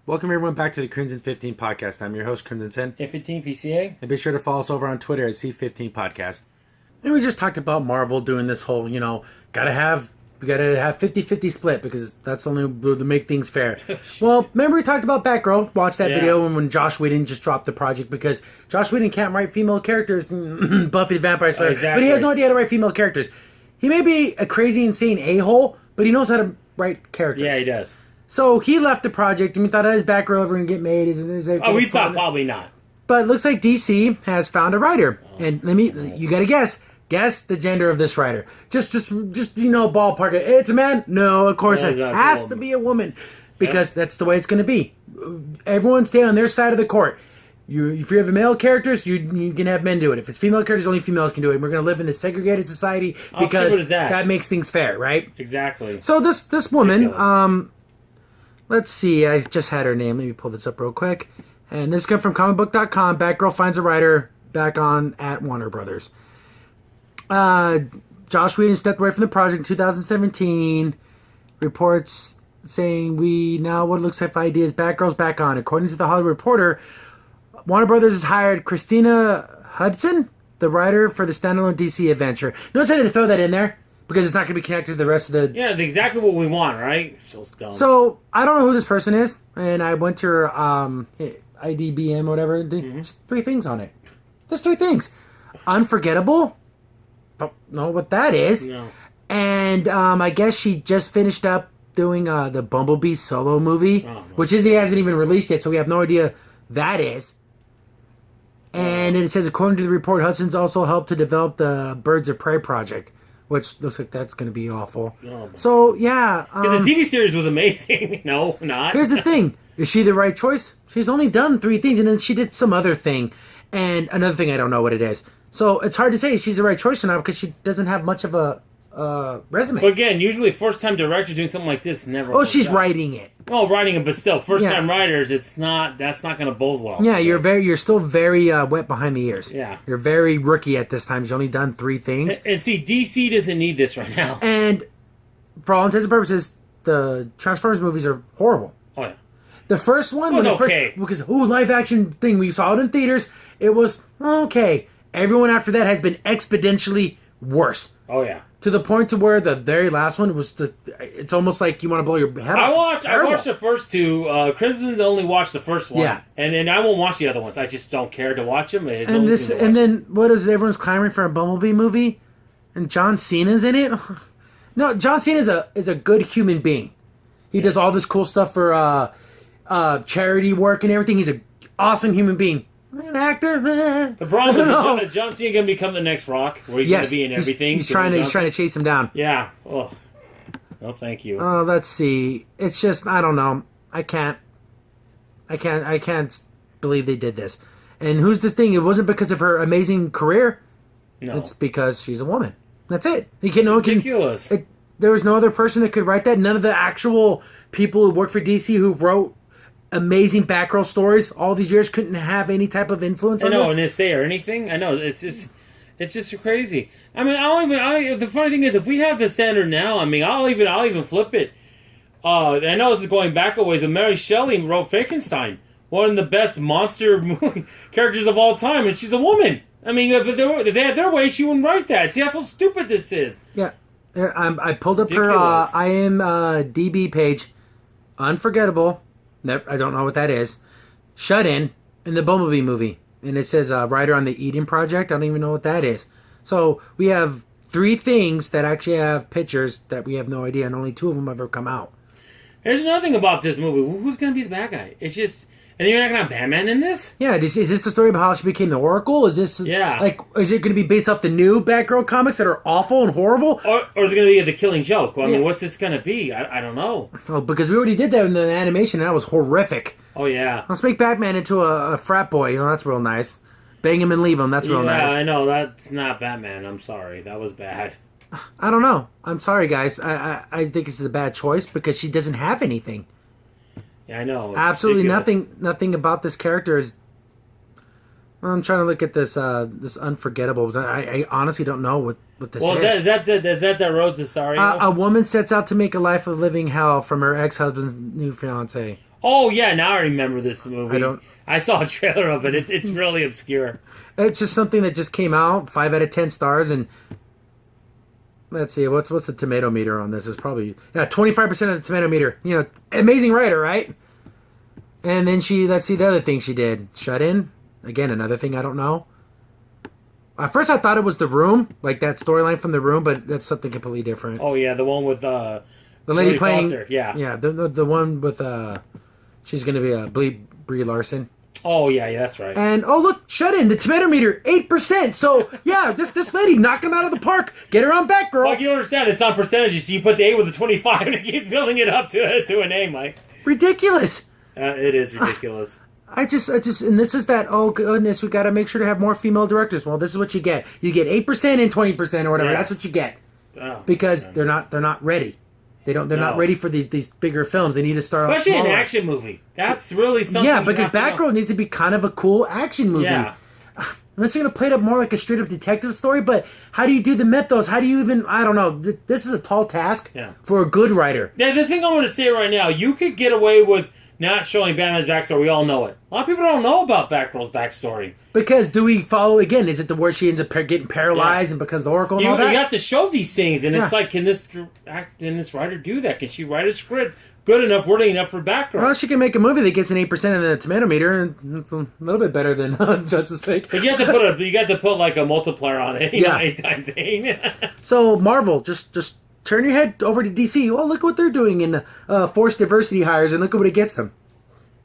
Welcome everyone back to the Crimson 15 podcast. I'm your host, Crimson 10. F15 PCA. And be sure to follow us over on Twitter at C15 Podcast. And we just talked about Marvel doing this whole, we gotta have 50-50 split because that's the only way to make things fair. Well, remember we talked about Batgirl? Watch that video when Josh Whedon just dropped the project because Josh Whedon can't write female characters in Buffy the Vampire Slayer. Exactly. But he has no idea how to write female characters. He may be a crazy, insane a-hole, but he knows how to write characters. Yeah, he does. So he left the project, and we thought, is Batgirl ever going to get made? We thought probably not. But it looks like DC has found a writer. And you got to guess. Guess the gender of this writer. Just ballpark it. It's a man? No, of course it has to be a woman. Because that's the way it's going to be. Everyone stay on their side of the court. If you have male characters, you can have men do it. If it's female characters, only females can do it. And we're going to live in this segregated society because that makes things fair, right? Exactly. So this woman, let's see, I just had her name. Let me pull this up real quick. And this comes from comicbook.com. Batgirl finds a writer back on at Warner Brothers. Josh Whedon stepped away from the project in 2017. Reports saying what looks like ideas. Batgirl's back on. According to the Hollywood Reporter, Warner Brothers has hired Christina Hudson, the writer for the standalone DC adventure. Notice I had to throw that in there because it's not going to be connected to the rest of the... Yeah, exactly what we want, right? So, I don't know who this person is, and I went to her IDBM or whatever. There's 3 things on it. There's 3 things. Unforgettable. Don't know what that is. No. And I guess she just finished up doing the Bumblebee solo movie, which hasn't even released yet, so we have no idea that is. And it says, according to the report, Hudson's also helped to develop the Birds of Prey project, which looks like that's going to be awful. So, yeah. Because the TV series was amazing. No, not. Here's the thing. Is she the right choice? She's only done 3 things, and then she did some other thing. And another thing, I don't know what it is. So, it's hard to say if she's the right choice or not because she doesn't have much of a resume. But again, usually first-time directors doing something like this never... Oh, she's writing it. Oh, writing it, but still, first-time writers, that's not going to bode well. Yeah, you're still very wet behind the ears. Yeah. You're very rookie at this time. You've only done 3 things. And see, DC doesn't need this right now. And for all intents and purposes, the Transformers movies are horrible. Oh, yeah. The first one was okay. Because live action thing, we saw it in theaters. It was okay. Everyone after that has been exponentially worse. Oh, yeah. To the point to where the very last one it's almost like you want to blow your head off. I watched the first 2. Crimson only watched the first one. Yeah. And then I won't watch the other ones. I just don't care to watch them. Then what is everyone's clamoring for a Bumblebee movie? And John Cena's in it? No, John Cena is a good human being. He does all this cool stuff for charity work and everything. He's an awesome human being. An actor? The problem is John Cena going to become the next Rock, where he's going to be in everything. He's trying to chase him down. Yeah. Oh, no, thank you. Let's see. It's just I don't know. I can't believe they did this. And who's this thing? It wasn't because of her amazing career. No, it's because she's a woman. That's it. Ridiculous. There was no other person that could write that. None of the actual people who work for DC who wrote amazing Batgirl stories all these years couldn't have any type of influence on this. And say or anything. I know it's just crazy. I mean, the funny thing is, if we have the standard now, I mean, I'll even flip it. I know this is going back a ways, but Mary Shelley wrote Frankenstein, one of the best monster movie characters of all time, and she's a woman. I mean, if they had their way, she wouldn't write that. See how stupid this is. Yeah, I pulled up her IMDb page. Unforgettable. I don't know what that is. Shut In the Bumblebee movie. And it says writer on the Eden Project. I don't even know what that is. So we have 3 things that actually have pictures that we have no idea, and only 2 of them ever come out. There's another thing about this movie. Who's going to be the bad guy? It's just... And you're not going to have Batman in this? Yeah, is this the story about how she became the Oracle? Is this... Yeah. Is it going to be based off the new Batgirl comics that are awful and horrible? Or is it going to be the Killing Joke? I mean, what's this going to be? I don't know. Oh, because we already did that in the animation, and that was horrific. Oh, yeah. Let's make Batman into a frat boy. That's real nice. Bang him and leave him. That's real nice. Yeah, I know. That's not Batman. I'm sorry. That was bad. I don't know. I'm sorry, guys. I think it's a bad choice because she doesn't have anything. Yeah, I know. Absolutely nothing about this character is... I'm trying to look at this this Unforgettable. I honestly don't know what this is. Well, is that the Road to Sorry? A woman sets out to make a life of living hell from her ex-husband's new fiancé. Oh yeah, now I remember this movie. I don't. I saw a trailer of it. It's really obscure. It's just something that just came out. 5 out of 10 stars, and let's see what's the tomato meter on this. Is probably 25% of the tomato meter. You know, amazing writer, right? And then let's see the other thing she did. Shut In. Again, another thing I don't know. At first, I thought it was The Room, like that storyline from The Room, but that's something completely different. Oh yeah, the one with the lady Jodie playing. Foster, yeah, the one with she's gonna be Brie Larson. Oh yeah, that's right. And oh look, Shut In, the tomato meter 8%. So yeah, this lady knocking him out of the park. Get her on back, girl. Like you don't understand, it's on percentages. So you put the 8 with the 25, and it keeps building it up to an A, Mike. Ridiculous. It is ridiculous. I just, and this is that, oh goodness, we got to make sure to have more female directors. Well, this is what you get. You get 8% and 20% or whatever. Yeah. That's what you get. Oh, because they're not ready. They're not ready for these bigger films. They need to start off especially smaller. an action movie. That's really something. Yeah, because Batgirl needs to be kind of a cool action movie. Yeah. Unless you're going to play it up more like a straight up detective story, but how do you do the mythos? How do you even, I don't know. This is a tall task for a good writer. Yeah, the thing I'm going to say right now, you could get away with not showing Batman's backstory. We all know it. A lot of people don't know about Batgirl's backstory. Because do we follow again? Is it the where she ends up getting paralyzed and becomes the Oracle and all that? You have to show these things, and it's like, can this writer do that? Can she write a script good enough, worthy enough for Batgirl? Well, she can make a movie that gets an 8% in the tomato meter, and it's a little bit better than Justice League. But you have to put like a multiplier on it. 8 times 8. So Marvel, just turn your head over to DC. Well, look what they're doing in forced diversity hires, and look at what it gets them.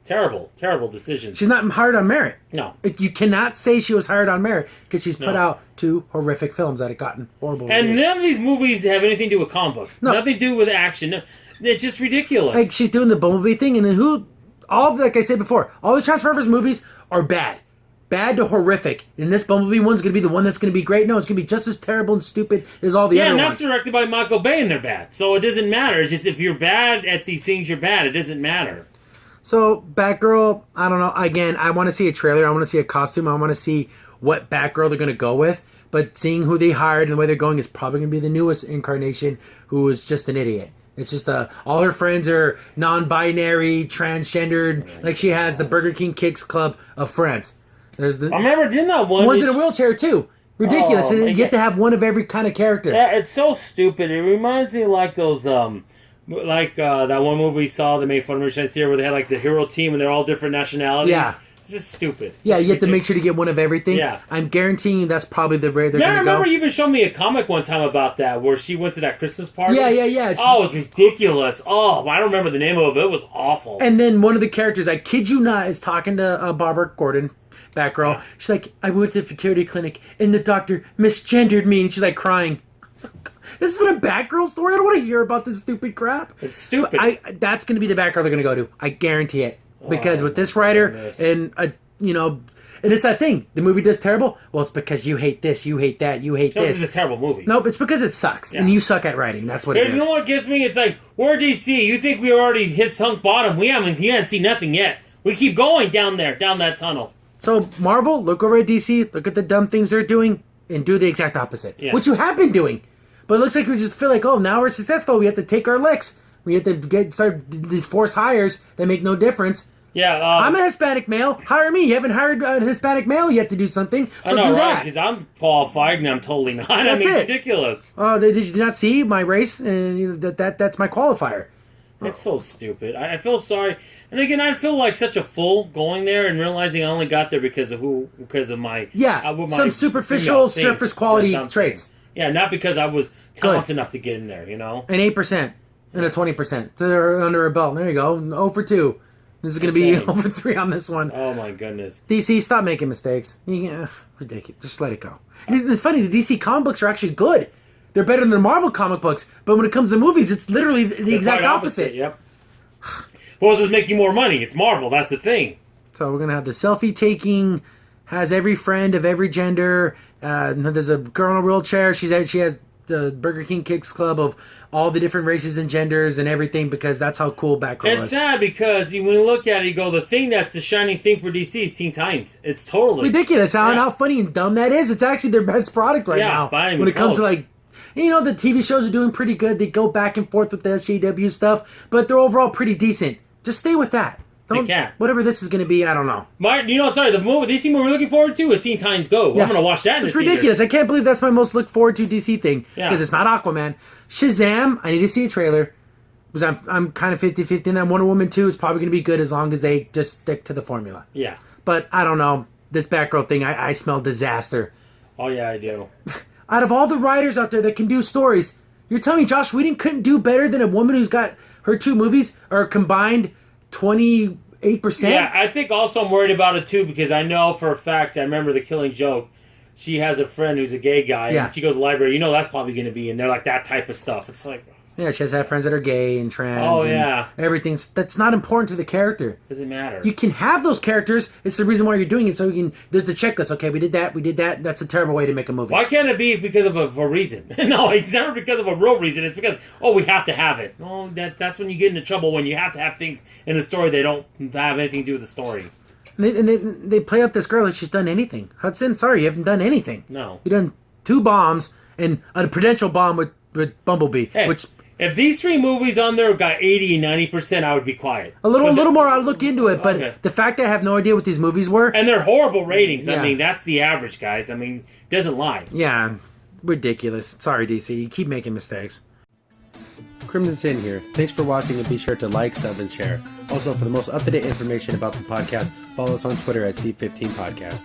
Terrible decision. She's not hired on merit. No. You cannot say she was hired on merit because she's put out 2 horrific films that have gotten horrible And reviews. none of these movies have anything to do with comic books. No. Nothing to do with action. No, it's just ridiculous. Like, she's doing the Bumblebee thing, and then like I said before, all the Transformers movies are bad. Bad to horrific. And this Bumblebee one's going to be the one that's going to be great. No, it's going to be just as terrible and stupid as all the other ones. Yeah, and that's directed by Michael Bay, and they're bad. So it doesn't matter. It's just if you're bad at these things, you're bad. It doesn't matter. So, Batgirl, I don't know. Again, I want to see a trailer. I want to see a costume. I want to see what Batgirl they're going to go with. But seeing who they hired and the way they're going is probably going to be the newest incarnation, who is just an idiot. It's just all her friends are non-binary, transgendered. Like she has the Burger King Kicks Club of friends. I remember doing that one. One's in a wheelchair, too. Ridiculous. And you get to have one of every kind of character. Yeah, it's so stupid. It reminds me of like those... that one movie we saw that made fun of Richard here where they had like the hero team and they're all different nationalities. Yeah. It's just stupid. Yeah, you have to make sure to get one of everything. Yeah. I'm guaranteeing you that's probably the way they're going to go. I remember you even showed me a comic one time about that where she went to that Christmas party. Yeah. It was ridiculous. Oh, I don't remember the name of it, but it was awful. And then one of the characters, I kid you not, is talking to Barbara Gordon, Batgirl. Yeah. She's like, I went to the fertility clinic and the doctor misgendered me. And she's like crying. This isn't a Batgirl story. I don't want to hear about this stupid crap. It's stupid. That's going to be the Batgirl they're going to go to. I guarantee it. Because with this writer and, and it's that thing. The movie does terrible. Well, it's because you hate this, you hate that, you hate this. This is a terrible movie. Nope, it's because it sucks. Yeah. And you suck at writing. That's what it is. You know what gets me? It's like, we're DC. You think we already hit sunk bottom. We haven't seen nothing yet. We keep going down that tunnel. So, Marvel, look over at DC, look at the dumb things they're doing, and do the exact opposite. Yeah. Which you have been doing. But it looks like we just feel like, oh, now we're successful. We have to take our licks. We have to start these forced hires that make no difference. Yeah, I'm a Hispanic male. Hire me. You haven't hired a Hispanic male yet to do something, so do that. Because I'm qualified and I'm totally not. That's ridiculous. Oh, did you not see my race? That's my qualifier. It's so stupid. I feel sorry, and again, I feel like such a fool going there and realizing I only got there because of my some superficial surface quality traits. Yeah, not because I was talented enough to get in there. You know, an 8% and a 20%. They're under a belt. There you go. 0 for 2. This is going to be 0 for 3 on this one. Oh my goodness. DC, stop making mistakes. Ridiculous. Just let it go. And it's funny. The DC comic books are actually good. They're better than the Marvel comic books. But when it comes to movies, it's literally the exact opposite. Yep. What was making more money? It's Marvel. That's the thing. So we're going to have the selfie taking, has every friend of every gender. There's a girl in a wheelchair. She has the Burger King Kicks Club of all the different races and genders and everything because that's how cool Batgirl is. It's sad because when you look at it, you go, the thing that's the shining thing for DC is Teen Titans. It's totally ridiculous how funny and dumb that is. It's actually their best product right now. When it comes to like, the TV shows are doing pretty good. They go back and forth with the SJW stuff, but they're overall pretty decent. Just stay with that. Don't, they can't. Whatever this is going to be, I don't know. The DC movie we're looking forward to is Teen Titans Go. Yeah. I'm going to watch that in It's the theater. ridiculous. I can't believe that's my most look forward to DC thing. Because Yeah. it's not Aquaman. Shazam, I need to see a trailer. Because I'm kind of 50-50 in that. Wonder Woman 2 is probably going to be good as long as they just stick to the formula. Yeah. But I don't know. This Batgirl thing, I smell disaster. Oh, yeah, I do. Out of all the writers out there that can do stories, you're telling me Josh Whedon couldn't do better than a woman who's got her 2 movies are combined 28%? Yeah, I think also I'm worried about it, too, because I know for a fact, I remember The Killing Joke, she has a friend who's a gay guy, Yeah. and she goes to the library, that's probably going to be in there, like that type of stuff. It's like... Yeah, she has to have friends that are gay and trans. Oh, and yeah. everything. That's not important to the character. Doesn't matter. You can have those characters. It's the reason why you're doing it. So you can. There's the checklist. Okay, we did that. That's a terrible way to make a movie. Why can't it be because of a reason? No, it's never because of a real reason. It's because, we have to have it. Oh, that's when you get into trouble, when you have to have things in a story that don't have anything to do with the story. And they play up this girl like she's done anything. Hudson, sorry, you haven't done anything. No. You've done 2 bombs and a prudential bomb with Bumblebee, Hey, which... If these 3 movies on there got 80 and 90%, I would be quiet. A little more, I'll look into it, but Okay. the fact that I have no idea what these movies were... And they're horrible ratings. Yeah. I mean, that's the average, guys. I mean, doesn't lie. Yeah, ridiculous. Sorry, DC. You keep making mistakes. Crimson Sin here. Thanks for watching, and be sure to like, sub, and share. Also, for the most up-to-date information about the podcast, follow us on Twitter at C15 Podcast.